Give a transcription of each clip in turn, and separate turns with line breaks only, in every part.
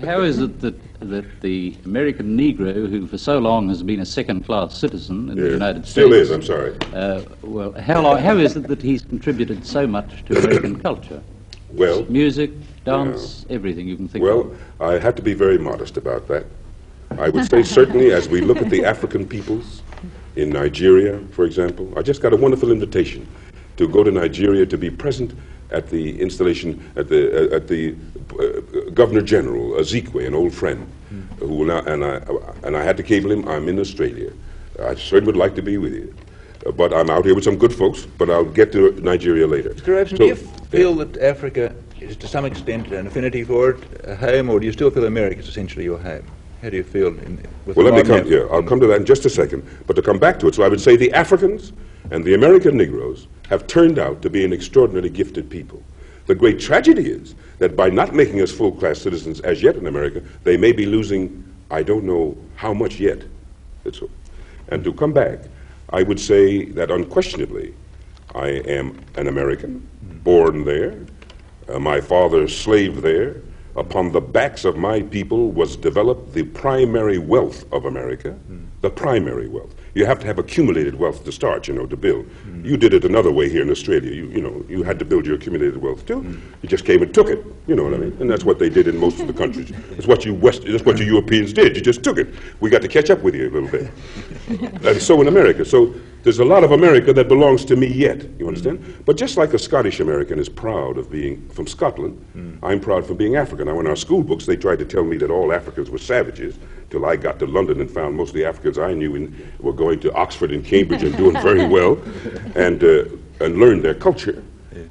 How is it that the American Negro, who for so long has been a second-class citizen in the United States...
Still is, I'm sorry.
Well, how is it that he's contributed so much to American culture?
Well...
Music, dance, everything you can think of.
Well, I have to be very modest about that. I would say certainly as we look at the African peoples in Nigeria, for example, I just got a wonderful invitation to go to Nigeria to be present at the installation at the Governor General Ezekwe, an old friend, who will now, and I had to cable him. I'm in Australia. I certainly would like to be with you, but I'm out here with some good folks. But I'll get to Nigeria later.
Mr. Robeson, do you feel that Africa is to some extent an affinity for it, a home, or do you still feel America is essentially your home? How do you feel?
Well, let me come. Yeah, I'll come to that in just a second. But to come back to it, so I would say the Africans and the American Negroes have turned out to be an extraordinarily gifted people. The great tragedy is that by not making us full-class citizens as yet in America, they may be losing, I don't know how much yet. And to come back, I would say that unquestionably, I am an American, born there. My father slaved there. Upon the backs of my people was developed the primary wealth of America, the primary wealth. You have to have accumulated wealth to start, to build. You did it another way here in Australia. You had to build your accumulated wealth too. You just came and took it, you know what I mean? And that's what they did in most of the countries. That's what you Europeans did. You just took it. We got to catch up with you a little bit. And so in America. So there's a lot of America that belongs to me yet, you understand? But just like a Scottish American is proud of being from Scotland, I'm proud for being African. Now in our school books they tried to tell me that all Africans were savages, till I got to London and found most of the Africans I knew were going to Oxford and Cambridge and doing very well, and learned their culture.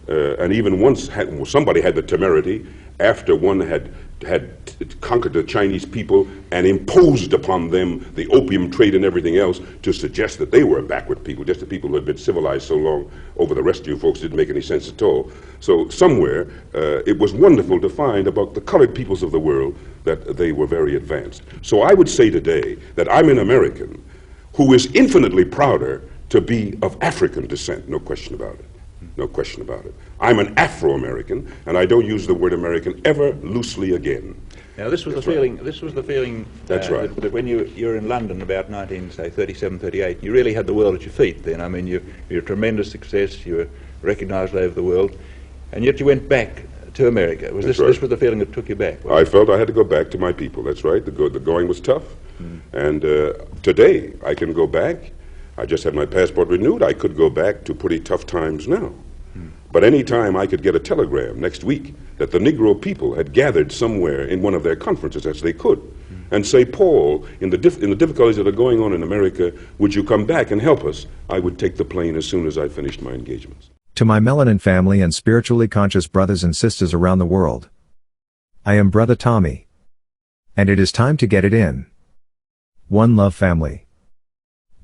And even once somebody had the temerity, after one had conquered the Chinese people and imposed upon them the opium trade and everything else, to suggest that they were a backward people, just the people who had been civilized so long over the rest of you folks didn't make any sense at all. So somewhere it was wonderful to find about the colored peoples of the world that they were very advanced. So I would say today that I'm an American who is infinitely prouder to be of African descent, no question about it. No question about it. I'm an Afro-American, and I don't use the word American ever loosely again.
Now, this was the feeling. This was the feeling.
That's right.
That when you were in London about 1937, 38, you really had the world at your feet. Then, I mean, you're a tremendous success. You were recognised over the world, and yet you went back to America. Was this? Right. This was the feeling that took you back?
I felt I had to go back to my people. That's right. The going was tough, and today I can go back. I just had my passport renewed. I could go back to pretty tough times now. But any time I could get a telegram next week that the Negro people had gathered somewhere in one of their conferences, as they could, and say, Paul, in the difficulties that are going on in America, would you come back and help us? I would take the plane as soon as I finished my engagements.
To my melanin family and spiritually conscious brothers and sisters around the world, I am Brother Tommy. And it is time to get it in. One love, family.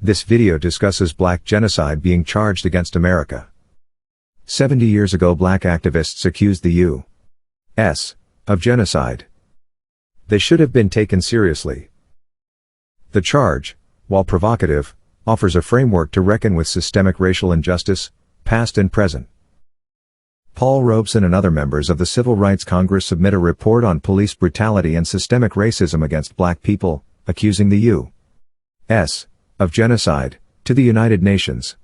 This video discusses black genocide being charged against America. 70 years ago, black activists accused the U.S. of genocide. They should have been taken seriously. The charge, while provocative, offers a framework to reckon with systemic racial injustice, past and present. Paul Robeson and other members of the Civil Rights Congress submit a report on police brutality and systemic racism against black people, accusing the U.S. of genocide, to the United Nations.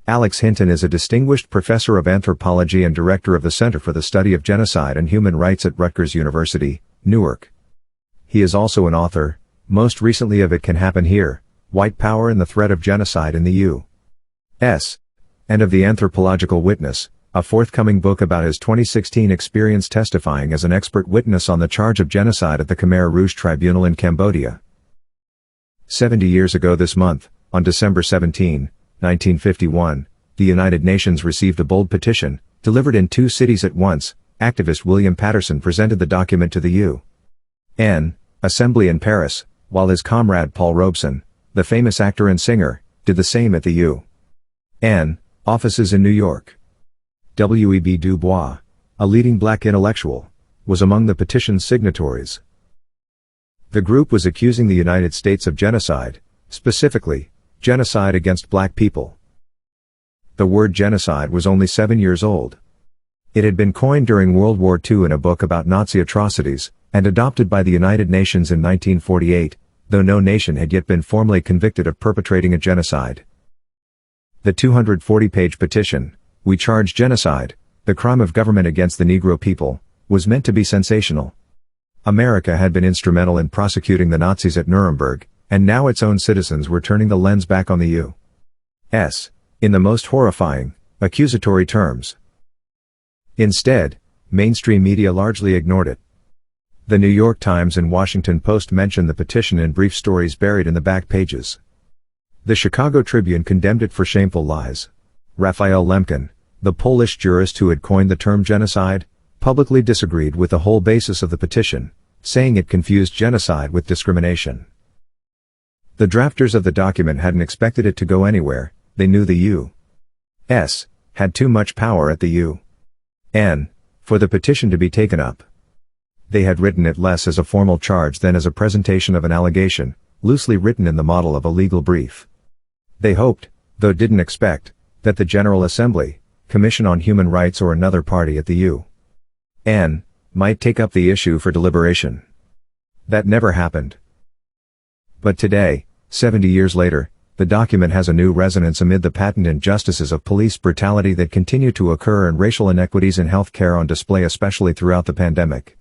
Alex Hinton is a distinguished professor of anthropology and director of the Center for the Study of Genocide and Human Rights at Rutgers University, Newark. He is also an author, most recently of It Can Happen Here, White Power and the Threat of Genocide in the U.S., and of The Anthropological Witness, a forthcoming book about his 2016 experience testifying as an expert witness on the charge of genocide at the Khmer Rouge Tribunal in Cambodia. 70 years ago this month, on December 17, 1951, the United Nations received a bold petition, delivered in 2 cities at once. Activist William Patterson presented the document to the UN Assembly in Paris, while his comrade Paul Robeson, the famous actor and singer, did the same at the UN offices in New York. W.E.B. Du Bois, a leading black intellectual, was among the petition's signatories. The group was accusing the United States of genocide, specifically, genocide against black people. The word genocide was only 7 years old. It had been coined during World War II in a book about Nazi atrocities, and adopted by the United Nations in 1948, though no nation had yet been formally convicted of perpetrating a genocide. The 240-page petition, "We Charge Genocide, the Crime of Government Against the Negro People," was meant to be sensational. America had been instrumental in prosecuting the Nazis at Nuremberg, and now its own citizens were turning the lens back on the U.S. in the most horrifying, accusatory terms. Instead, mainstream media largely ignored it. The New York Times and Washington Post mentioned the petition in brief stories buried in the back pages. The Chicago Tribune condemned it for shameful lies. Raphael Lemkin, the Polish jurist who had coined the term genocide, publicly disagreed with the whole basis of the petition, saying it confused genocide with discrimination. The drafters of the document hadn't expected it to go anywhere. They knew the U.S. had too much power at the U.N. for the petition to be taken up. They had written it less as a formal charge than as a presentation of an allegation, loosely written in the model of a legal brief. They hoped, though didn't expect, that the General Assembly, Commission on Human Rights or another party at the U.N. might take up the issue for deliberation. That never happened. But today, 70 years later, the document has a new resonance amid the patent injustices of police brutality that continue to occur and racial inequities in health care on display, especially throughout the pandemic.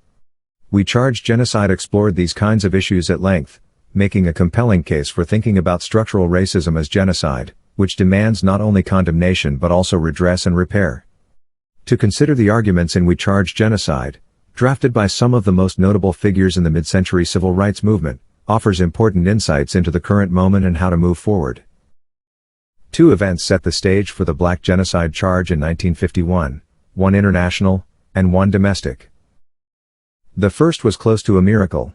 We Charge Genocide explored these kinds of issues at length, making a compelling case for thinking about structural racism as genocide, which demands not only condemnation but also redress and repair. To consider the arguments in We Charge Genocide, drafted by some of the most notable figures in the mid-century civil rights movement, offers important insights into the current moment and how to move forward. Two events set the stage for the Black genocide charge in 1951, one international, and one domestic. The first was close to a miracle.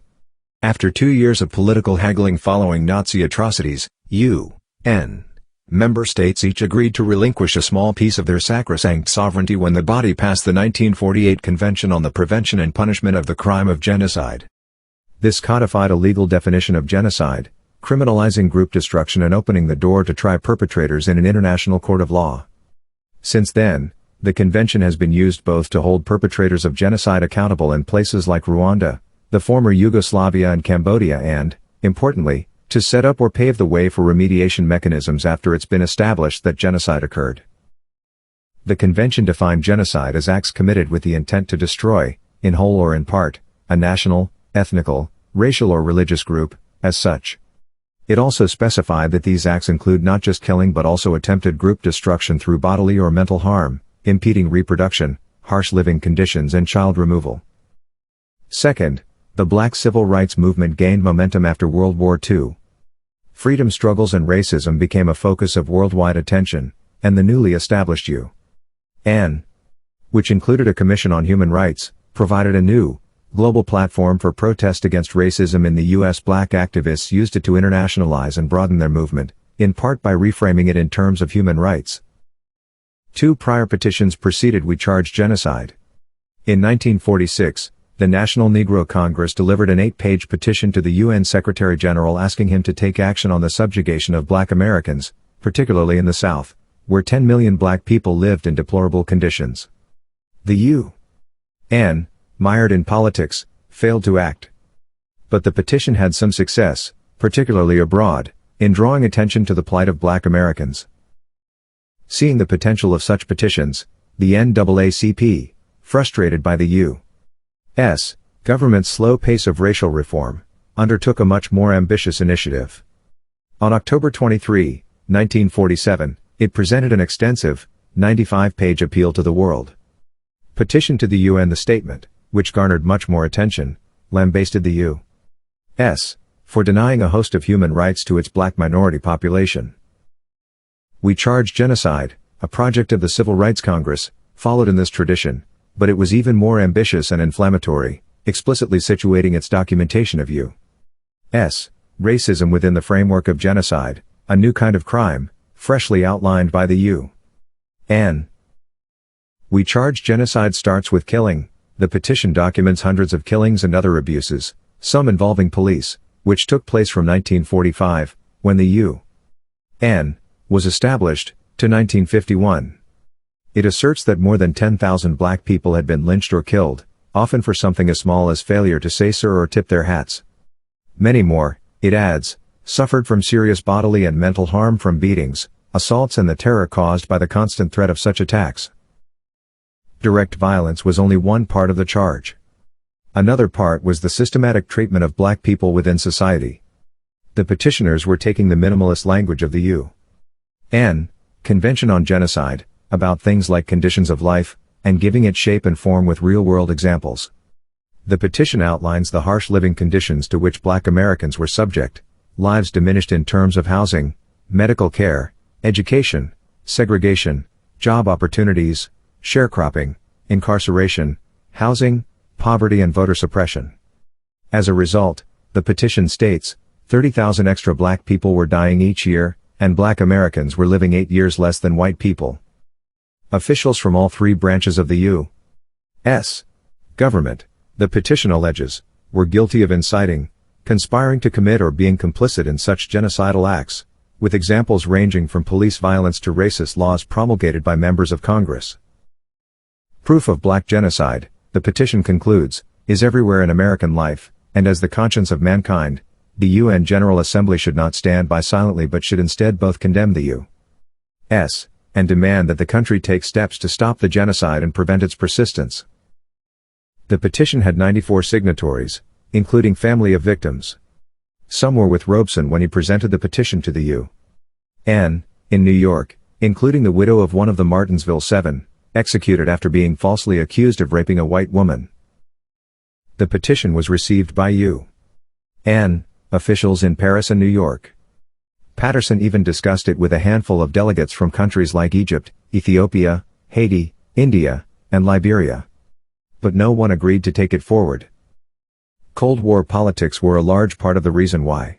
After 2 years of political haggling following Nazi atrocities, UN member states each agreed to relinquish a small piece of their sacrosanct sovereignty when the body passed the 1948 Convention on the Prevention and Punishment of the Crime of Genocide. This codified a legal definition of genocide, criminalizing group destruction and opening the door to try perpetrators in an international court of law. Since then, the convention has been used both to hold perpetrators of genocide accountable in places like Rwanda, the former Yugoslavia and Cambodia and, importantly, to set up or pave the way for remediation mechanisms after it's been established that genocide occurred. The convention defined genocide as acts committed with the intent to destroy, in whole or in part, a national, ethnical, racial or religious group, as such. It also specified that these acts include not just killing but also attempted group destruction through bodily or mental harm, impeding reproduction, harsh living conditions and child removal. Second, the Black civil rights movement gained momentum after World War II. Freedom struggles and racism became a focus of worldwide attention, and the newly established UN, which included a Commission on Human Rights, provided a new, global platform for protest against racism in the U.S. Black activists used it to internationalize and broaden their movement, in part by reframing it in terms of human rights. Two prior petitions preceded We Charge Genocide. In 1946, the National Negro Congress delivered an 8-page petition to the UN Secretary General asking him to take action on the subjugation of Black Americans, particularly in the South, where 10 million Black people lived in deplorable conditions. The UN, mired in politics, failed to act. But the petition had some success, particularly abroad, in drawing attention to the plight of Black Americans. Seeing the potential of such petitions, the NAACP, frustrated by the U.S. government's slow pace of racial reform, undertook a much more ambitious initiative. On October 23, 1947, it presented an extensive, 95-page appeal to the world. Petition to the UN. The statement, which garnered much more attention, lambasted the U.S. for denying a host of human rights to its Black minority population. We Charge Genocide, a project of the Civil Rights Congress, followed in this tradition, but it was even more ambitious and inflammatory, explicitly situating its documentation of U.S. racism within the framework of genocide, a new kind of crime, freshly outlined by the UN. We Charge Genocide starts with killing. The petition documents hundreds of killings and other abuses, some involving police, which took place from 1945, when the UN was established, to 1951. It asserts that more than 10,000 Black people had been lynched or killed, often for something as small as failure to say sir or tip their hats. Many more, it adds, suffered from serious bodily and mental harm from beatings, assaults and the terror caused by the constant threat of such attacks. Direct violence was only one part of the charge. Another part was the systematic treatment of black people within society. The petitioners were taking the minimalist language of the UN Convention on Genocide, about things like conditions of life, and giving it shape and form with real-world examples. The petition outlines the harsh living conditions to which black Americans were subject, lives diminished in terms of housing, medical care, education, segregation, job opportunities, sharecropping, incarceration, housing, poverty and voter suppression. As a result, the petition states, 30,000 extra black people were dying each year, and black Americans were living 8 years less than white people. Officials from all three branches of the U.S. government, the petition alleges, were guilty of inciting, conspiring to commit or being complicit in such genocidal acts, with examples ranging from police violence to racist laws promulgated by members of Congress. Proof of black genocide, the petition concludes, is everywhere in American life, and as the conscience of mankind, the UN General Assembly should not stand by silently but should instead both condemn the U.S. and demand that the country take steps to stop the genocide and prevent its persistence. The petition had 94 signatories, including family of victims. Some were with Robeson when he presented the petition to the UN in New York, including the widow of one of the Martinsville 7, executed after being falsely accused of raping a white woman. The petition was received by UN officials in Paris and New York. Patterson even discussed it with a handful of delegates from countries like Egypt, Ethiopia, Haiti, India, and Liberia. But no one agreed to take it forward. Cold War politics were a large part of the reason why.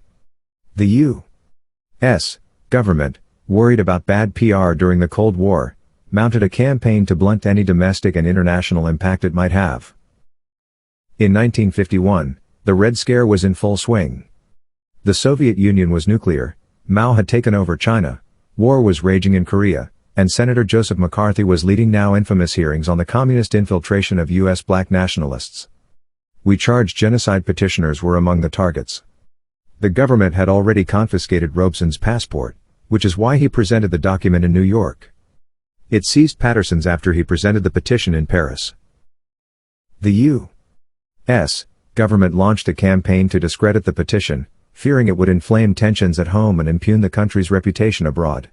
The U.S. government, worried about bad PR during the Cold War, mounted a campaign to blunt any domestic and international impact it might have. In 1951, the Red Scare was in full swing. The Soviet Union was nuclear, Mao had taken over China, war was raging in Korea, and Senator Joseph McCarthy was leading now infamous hearings on the communist infiltration of U.S. black nationalists. We charged genocide petitioners were among the targets. The government had already confiscated Robeson's passport, which is why he presented the document in New York. It seized Patterson's after he presented the petition in Paris. The U.S. government launched a campaign to discredit the petition, fearing it would inflame tensions at home and impugn the country's reputation abroad.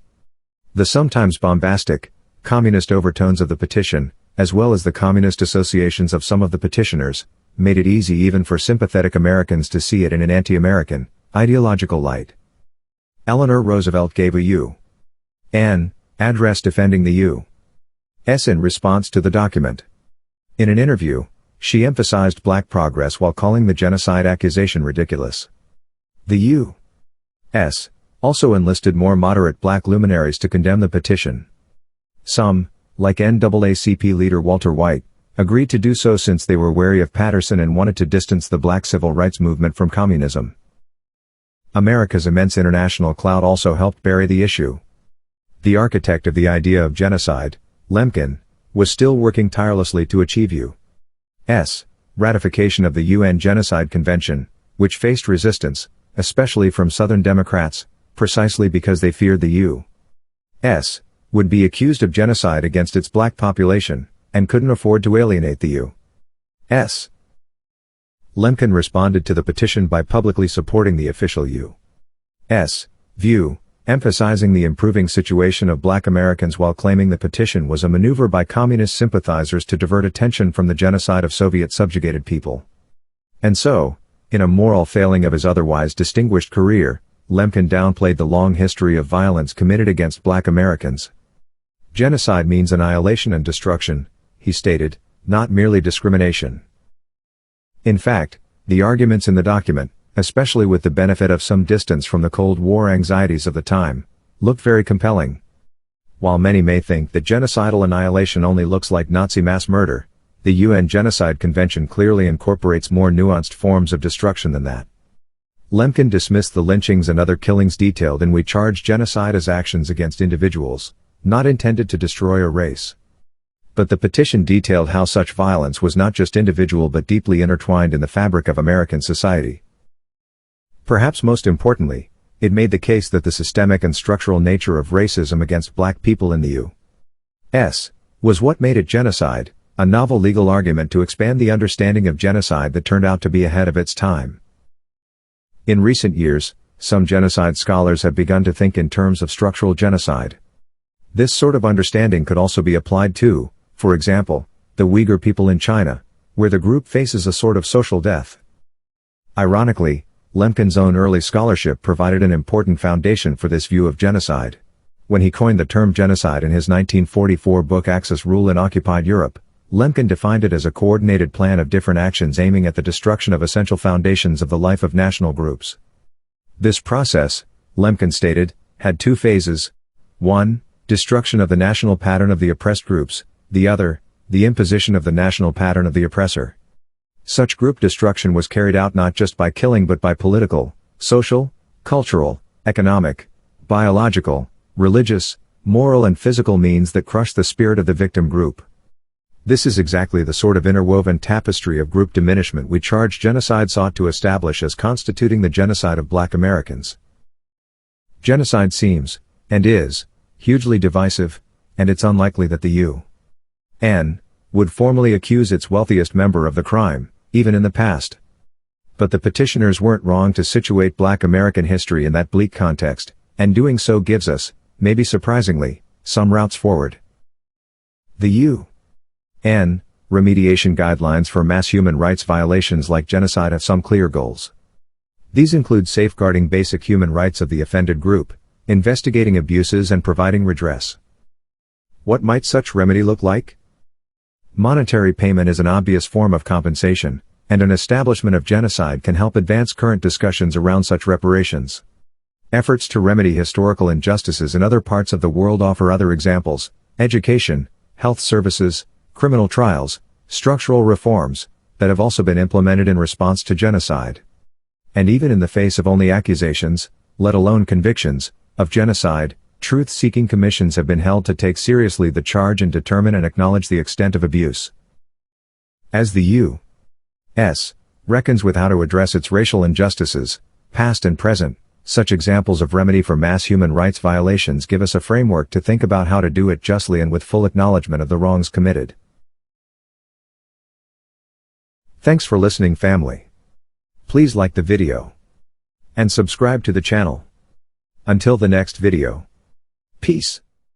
The sometimes bombastic, communist overtones of the petition, as well as the communist associations of some of the petitioners, made it easy even for sympathetic Americans to see it in an anti-American, ideological light. Eleanor Roosevelt gave a UN address defending the U.S. in response to the document. In an interview, she emphasized black progress while calling the genocide accusation ridiculous. The U.S. also enlisted more moderate black luminaries to condemn the petition. Some, like NAACP leader Walter White, agreed to do so since they were wary of Patterson and wanted to distance the black civil rights movement from communism. America's immense international clout also helped bury the issue. The architect of the idea of genocide, Lemkin, was still working tirelessly to achieve U.S. ratification of the UN Genocide Convention, which faced resistance, especially from Southern Democrats, precisely because they feared the U.S. would be accused of genocide against its black population, and couldn't afford to alienate the U.S. Lemkin responded to the petition by publicly supporting the official U.S. view, emphasizing the improving situation of black Americans while claiming the petition was a maneuver by communist sympathizers to divert attention from the genocide of Soviet subjugated people. And so, in a moral failing of his otherwise distinguished career, Lemkin downplayed the long history of violence committed against black Americans. Genocide means annihilation and destruction, he stated, not merely discrimination. In fact, the arguments in the document, especially with the benefit of some distance from the Cold War anxieties of the time, looked very compelling. While many may think that genocidal annihilation only looks like Nazi mass murder, the UN Genocide Convention clearly incorporates more nuanced forms of destruction than that. Lemkin dismissed the lynchings and other killings detailed in We Charge Genocide as actions against individuals, not intended to destroy a race. But the petition detailed how such violence was not just individual but deeply intertwined in the fabric of American society. Perhaps most importantly, it made the case that the systemic and structural nature of racism against black people in the U.S. was what made it genocide, a novel legal argument to expand the understanding of genocide that turned out to be ahead of its time. In recent years, some genocide scholars have begun to think in terms of structural genocide. This sort of understanding could also be applied to, for example, the Uyghur people in China, where the group faces a sort of social death. Ironically, Lemkin's own early scholarship provided an important foundation for this view of genocide. When he coined the term genocide in his 1944 book Axis Rule in Occupied Europe, Lemkin defined it as a coordinated plan of different actions aiming at the destruction of essential foundations of the life of national groups. This process, Lemkin stated, had two phases. 1. Destruction of the national pattern of the oppressed groups, the other, the imposition of the national pattern of the oppressor. Such group destruction was carried out not just by killing but by political, social, cultural, economic, biological, religious, moral and physical means that crushed the spirit of the victim group. This is exactly the sort of interwoven tapestry of group diminishment we charge genocide sought to establish as constituting the genocide of black Americans. Genocide seems, and is, hugely divisive, and it's unlikely that the UN would formally accuse its wealthiest member of the crime, even in the past. But the petitioners weren't wrong to situate black American history in that bleak context, and doing so gives us, maybe surprisingly, some routes forward. The UN remediation guidelines for mass human rights violations like genocide have some clear goals. These include safeguarding basic human rights of the offended group, investigating abuses and providing redress. What might such remedy look like? Monetary payment is an obvious form of compensation, and an establishment of genocide can help advance current discussions around such reparations. Efforts to remedy historical injustices in other parts of the world offer other examples: education, health services, criminal trials, structural reforms, that have also been implemented in response to genocide. And even in the face of only accusations, let alone convictions, of genocide, truth-seeking commissions have been held to take seriously the charge and determine and acknowledge the extent of abuse. As the U.S. reckons with how to address its racial injustices, past and present, such examples of remedy for mass human rights violations give us a framework to think about how to do it justly and with full acknowledgement of the wrongs committed. Thanks for listening, family. Please like the video and subscribe to the channel. Until the next video. Peace.